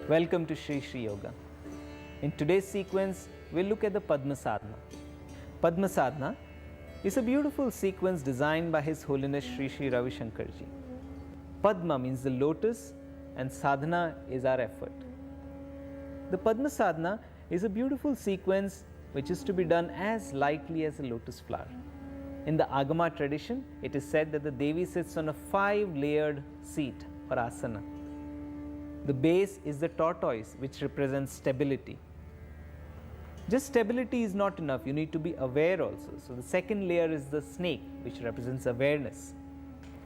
Welcome to Shri Shri Yoga. In today's sequence, we'll look at the Padma Sadhana. Padma Sadhana is a beautiful sequence designed by His Holiness Shri Shri Ravi Shankar Ji. Padma means the lotus and sadhana is our effort. The Padma Sadhana is a beautiful sequence which is to be done as lightly as a lotus flower. In the Agama tradition, it is said that the Devi sits on a 5-layered seat or asana. The base is the tortoise, which represents stability. Just stability is not enough, you need to be aware also. So the second layer is the snake, which represents awareness.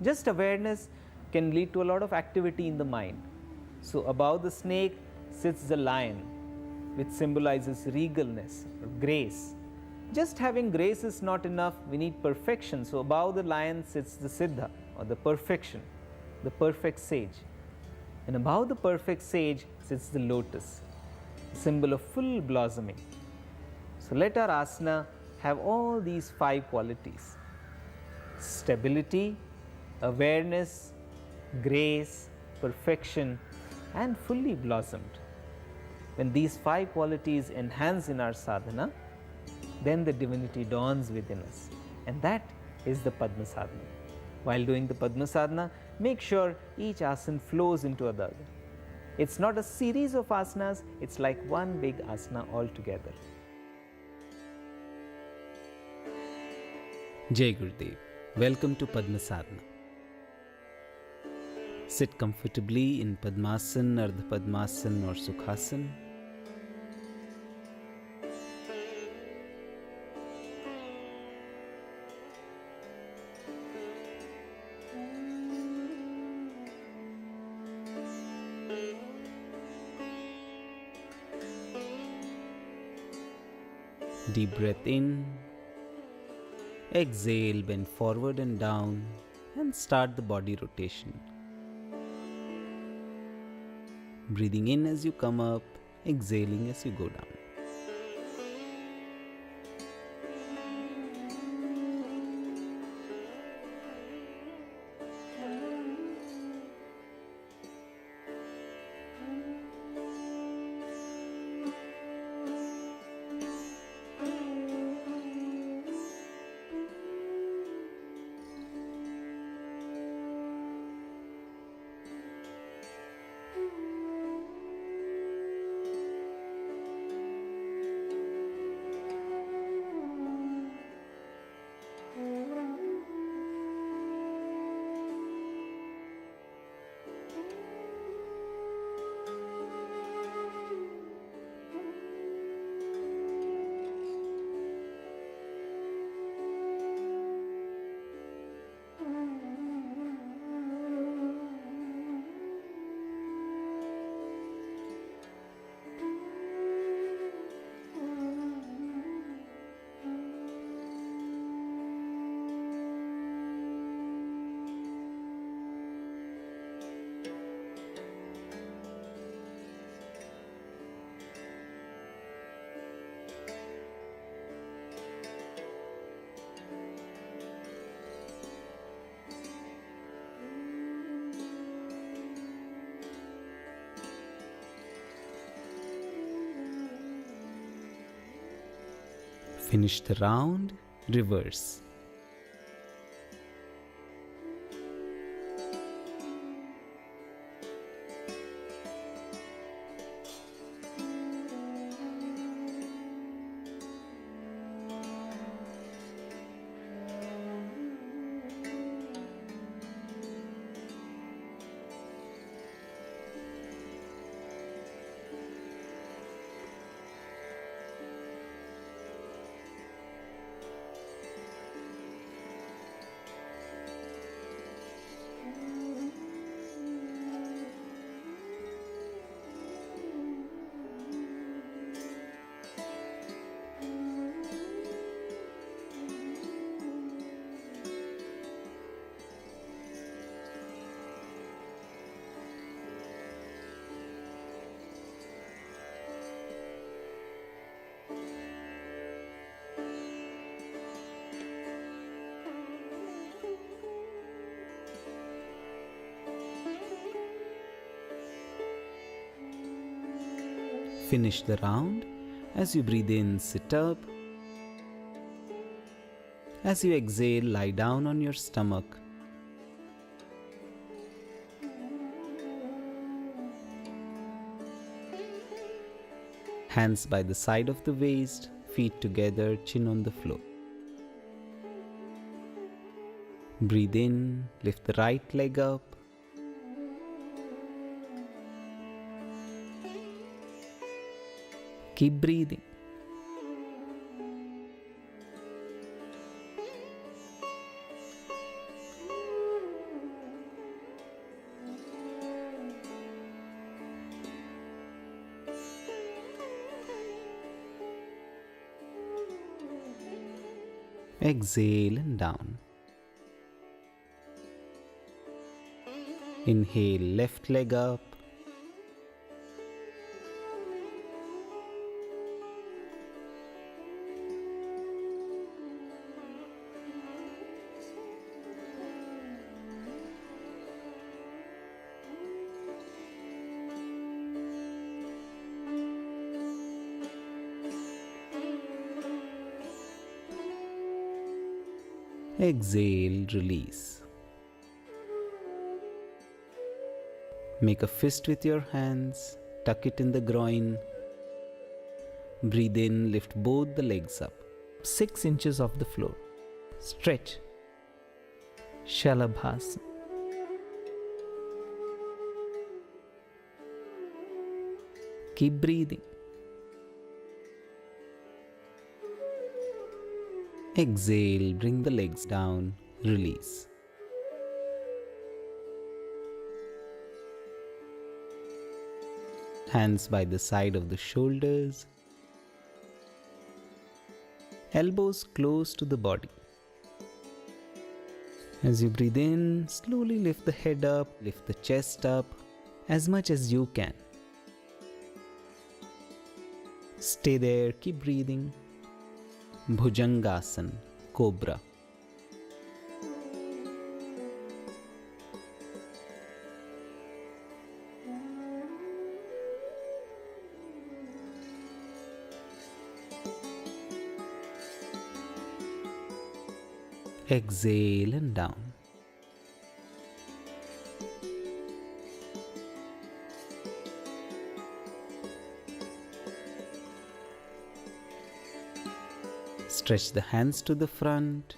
Just awareness can lead to a lot of activity in the mind. So above the snake sits the lion, which symbolizes regalness or grace. Just having grace is not enough, we need perfection. So above the lion sits the Siddha or the perfection, the perfect sage. And above the perfect sage sits the lotus, symbol of full blossoming. So let our asana have all these 5 qualities: stability, awareness, grace, perfection, and fully blossomed. When these 5 qualities enhance in our sadhana, then the divinity dawns within us, and that is the Padma Sadhana. While doing the Padma Sadhana, make sure each asana flows into the other. It's not a series of asanas, it's like one big asana altogether. Jai Gurudev. Welcome to Padma Sadhana. Sit comfortably in Padmasana, Ardha Padmasana or Sukhasana. Deep breath in, exhale, bend forward and down, and start the body rotation. Breathing in as you come up, exhaling as you go down. Finish the round, reverse. Finish the round. As you breathe in, sit up. As you exhale, lie down on your stomach. Hands by the side of the waist, feet together, chin on the floor. Breathe in, lift the right leg up. Keep breathing. Exhale and down. Inhale, left leg up. Exhale, release. Make a fist with your hands, tuck it in the groin. Breathe in, lift both the legs up. 6 inches off the floor. Stretch. Shalabhasana. Keep breathing. Exhale, bring the legs down, release. Hands by the side of the shoulders. Elbows close to the body. As you breathe in, slowly lift the head up, lift the chest up as much as you can. Stay there, keep breathing. Bhujangasana, Cobra. Exhale and down. Stretch the hands to the front.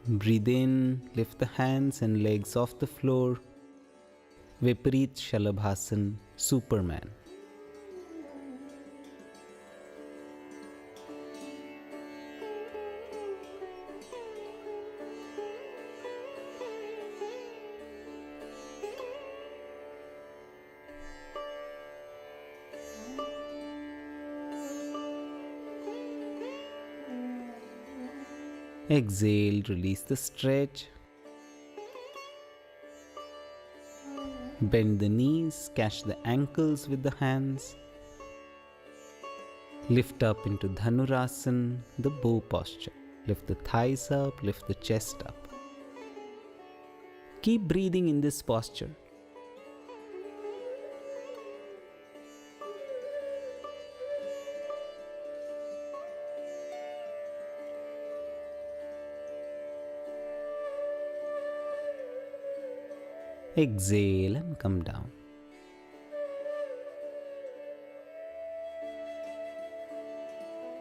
Breathe in, lift the hands and legs off the floor. Viparit Shalabhasana, Superman. Exhale, release the stretch. Bend the knees, catch the ankles with the hands. Lift up into Dhanurasana, the bow posture. Lift the thighs up, lift the chest up. Keep breathing in this posture. Exhale and come down.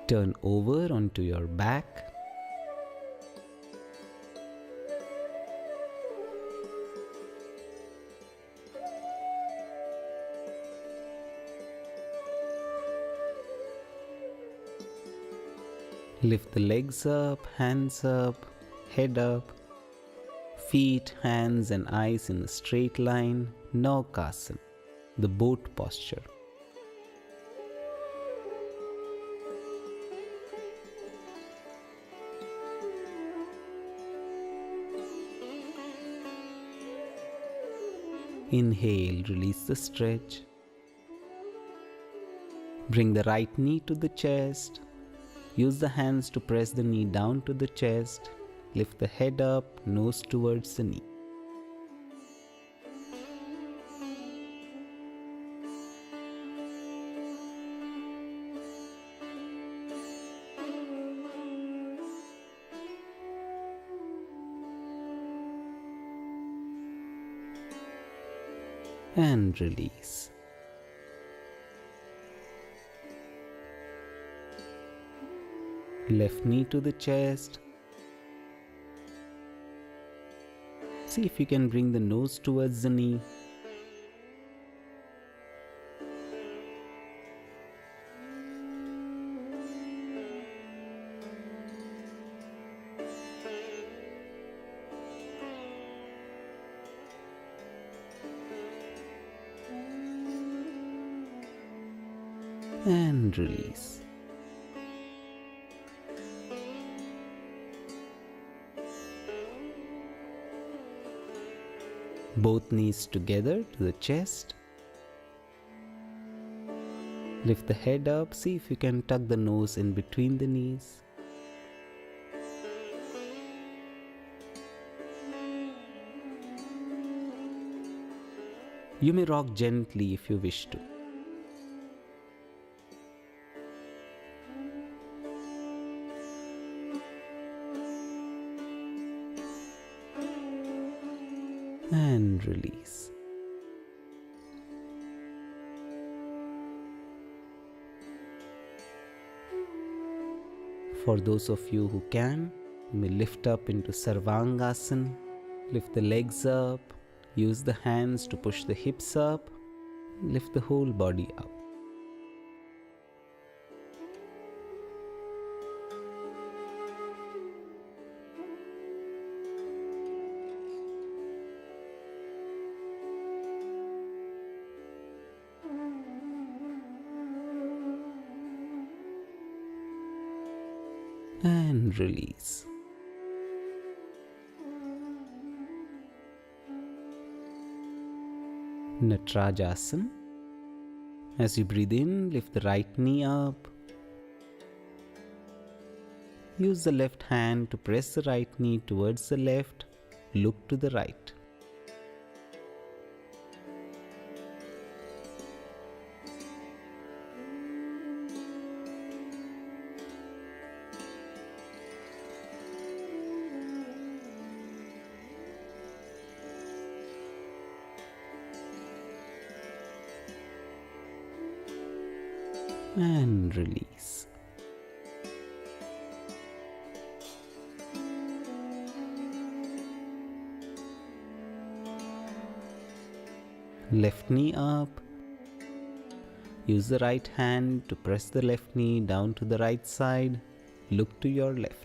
Turn over onto your back. Lift the legs up, hands up, head up. Feet, hands and eyes in a straight line, Naukasana, the boat posture. Inhale, release the stretch. Bring the right knee to the chest. Use the hands to press the knee down to the chest. Lift the head up, nose towards the knee. and release. Left knee to the chest. See if you can bring the nose towards the knee. And release. Both knees together to the chest. Lift the head up, see if you can tuck the nose in between the knees. You may rock gently if you wish to. And release. For those of you who can, you may lift up into Sarvangasana. Lift the legs up. Use the hands to push the hips up. Lift the whole body up. And release. Natarajasana. As you breathe in, lift the right knee up. Use the left hand to press the right knee towards the left. Look to the right. And release. Left knee up. Use the right hand to press the left knee down to the right side. Look to your left.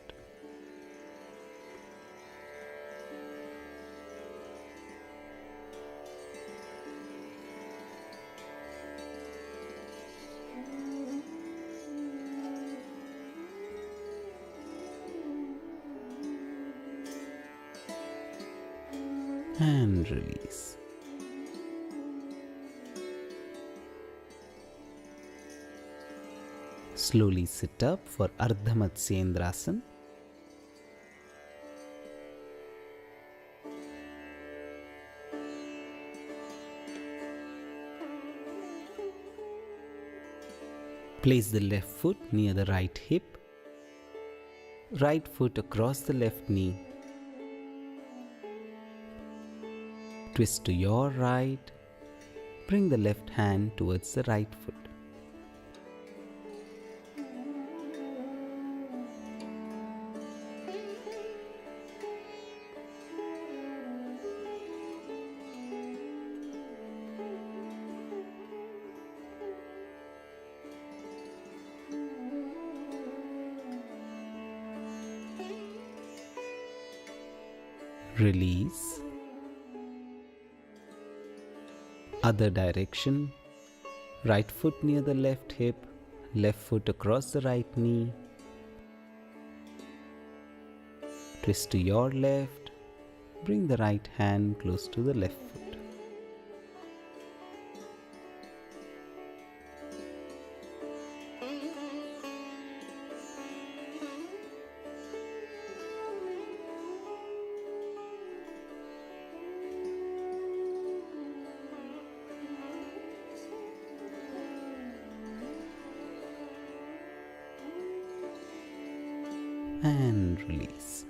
And release. Slowly sit up for Ardha Matsyendrasana. Place the left foot near the right hip. Right foot across the left knee. Twist to your right. Bring the left hand towards the right foot. Release. Other direction. Right foot near the left hip, left foot across the right knee. Twist to your left. Bring the right hand close to the left foot. And release.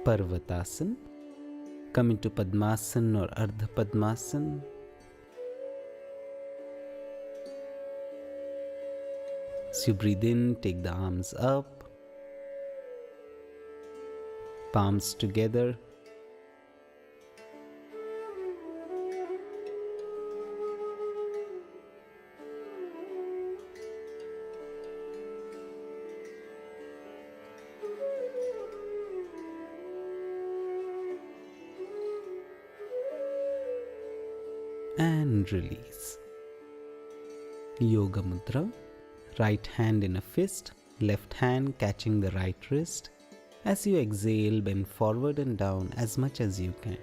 Parvatasana. Come into Padmasana or Ardha Padmasana. As you breathe in, take the arms up, palms together. And release. Yoga Mudra. Right hand in a fist, left hand catching the right wrist. As you exhale, bend forward and down as much as you can.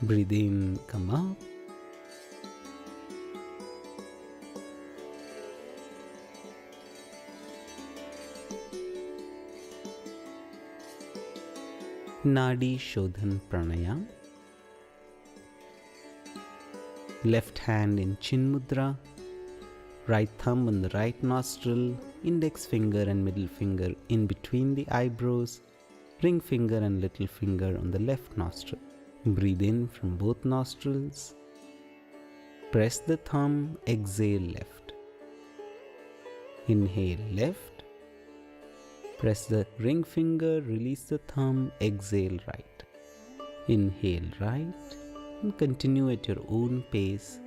Breathe in, come up. Nadi Shodhan Pranayam. Left hand in Chin Mudra. Right thumb on the right nostril. Index finger and middle finger in between the eyebrows. Ring finger and little finger on the left nostril. Breathe in from both nostrils. Press the thumb, exhale left. Inhale left. Press the ring finger, release the thumb, exhale right. Inhale right and continue at your own pace.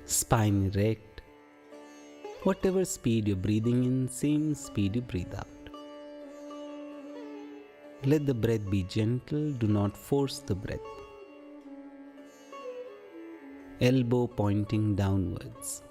Spine erect. Whatever speed you're breathing in, same speed you breathe out. Let the breath be gentle, do not force the breath. Elbow pointing downwards.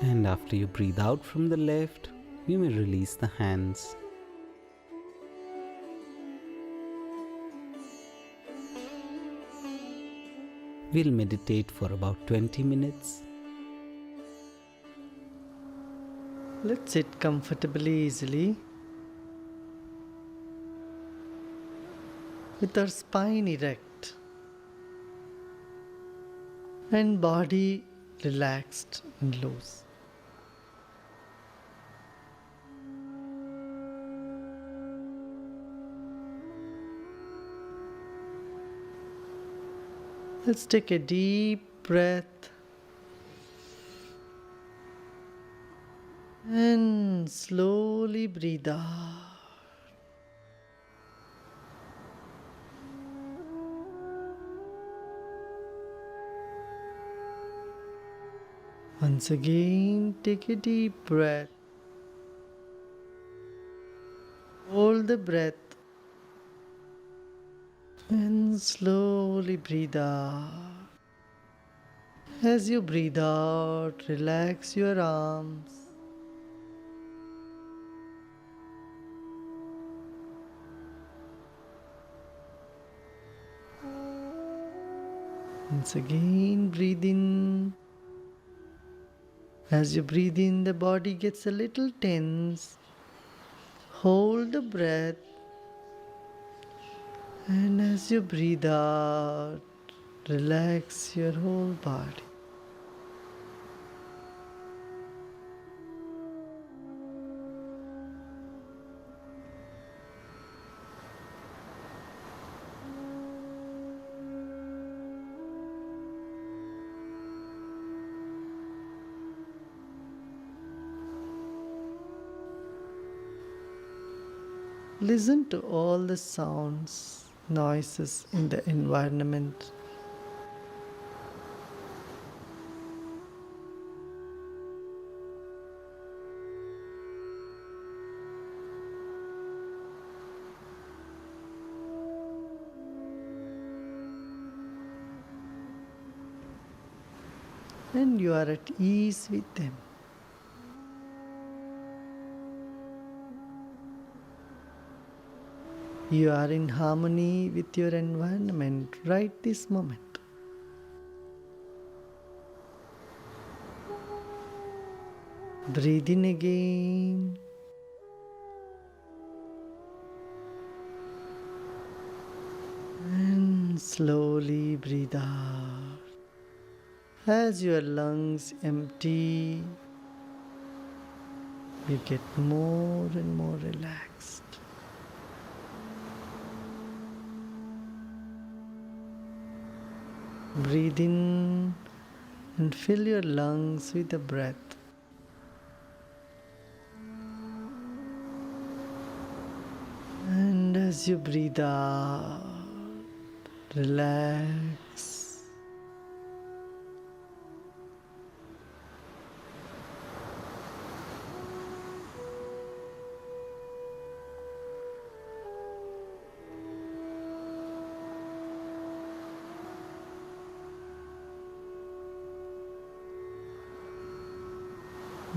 And after you breathe out from the left, you may release the hands. We'll meditate for about 20 minutes. Let's sit comfortably, easily, with our spine erect and body relaxed and loose. Let's take a deep breath and slowly breathe out. Once again, take a deep breath. Hold the breath and slowly breathe out. As you breathe out, relax your arms. Once again, breathe in. As you breathe in, the body gets a little tense. Hold the breath, and as you breathe out, relax your whole body. Listen to all the sounds, noises in the environment. And you are at ease with them. You are in harmony with your environment right this moment. Breathe in again. And slowly breathe out. As your lungs empty, you get more and more relaxed. Breathe in and fill your lungs with the breath. And as you breathe out, relax.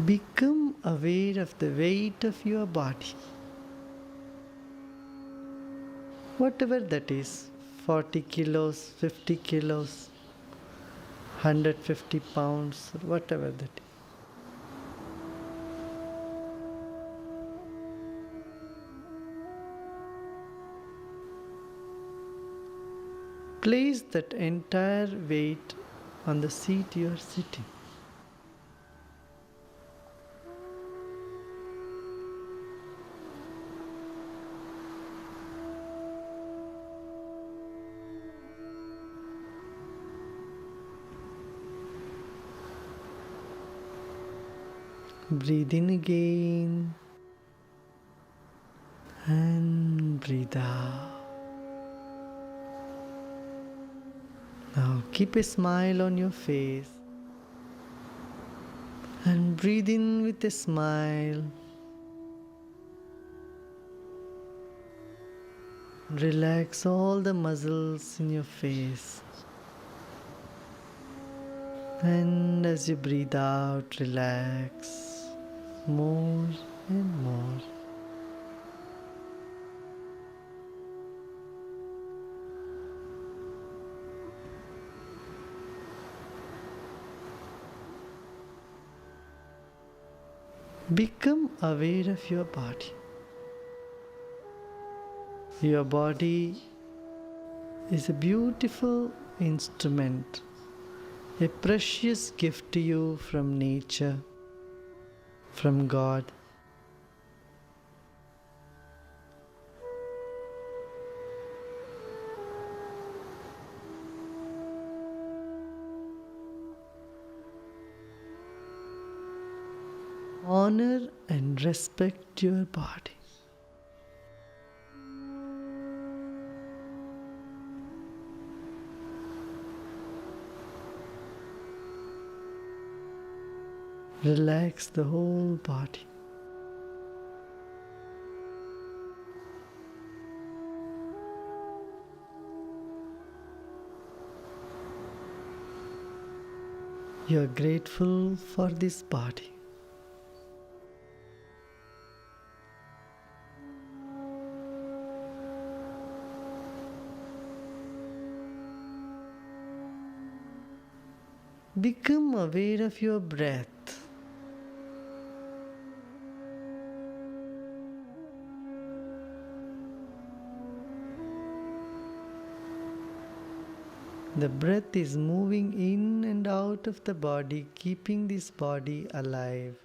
Become aware of the weight of your body. Whatever that is, 40 kilos, 50 kilos, 150 pounds, or whatever that is. Place that entire weight on the seat you are sitting. Breathe in again and breathe out. Now keep a smile on your face and breathe in with a smile. Relax all the muscles in your face. And as you breathe out, relax more and more. Become aware of your body. Your body is a beautiful instrument, a precious gift to you from nature, from God. Honor and respect your body. Relax the whole body. You are grateful for this body. Become aware of your breath. The breath is moving in and out of the body, keeping this body alive.